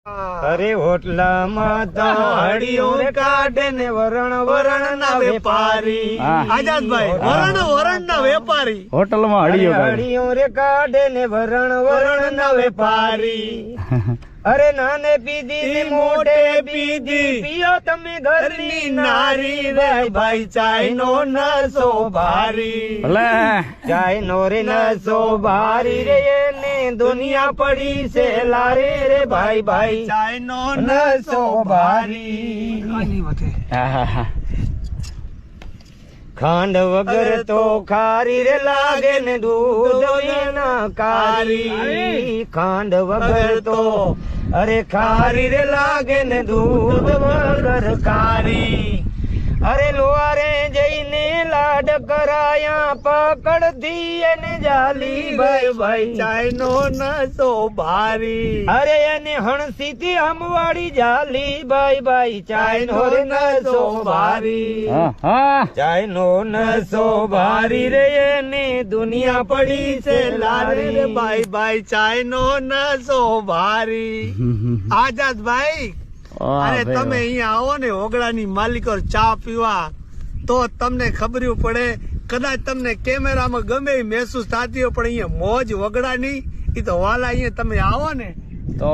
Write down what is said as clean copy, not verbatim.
અરે હોટલામાં તો હળીઓ કાઢે ને વરણ વરણ ના વેપારી આઝાદભાઈ વરણ ના વેપારી હોટલમાં હળીઓ રે કાઢે ને વરણ વરણ ના વેપારી અરે નાને પીધી ને મોટે પીધી પીઓ તમે ઘરની નારી રે ભાઈ ચાય નો નસો ભારી ભલે ચાય નો રે નસો ભારી રે ને દુનિયા પડી છે લારે રે ભાઈ ભાઈ ચાય નો નસો ભારી ખાંડ વગર તો ખારી રે લાગે ને દૂધ વિના કારી ખાંડ વગર તો અરે ખારી રે લાગે ને દૂધ વગર કારી અરે લોહારે જઈને લાડ કરાયા પકડતી એને જાલી ભાઈ ભાઈ ચાય નો નસો ભારી અરે એને હણસી થી હમવાડી જાલી ભાઈ ભાઈ ચાય નો નસો ભારી ચાય નો નસો ભારી રે એને દુનિયા પડી છે લારે રે ભાઈ ભાઈ ચાય નો નસો ભારી આઝાદભાઈ અરે તમે અહીંયા આવો ને ઓગળાની માલિકો ચા પીવા તો તમને ખબર પડે કદાચ તમને કેમેરામાં ગમે એ મહેસૂસ થતી હોય પણ અહીંયા મોજ વગડાની એ તો વાલા અહીંયા તમે આવો ને તો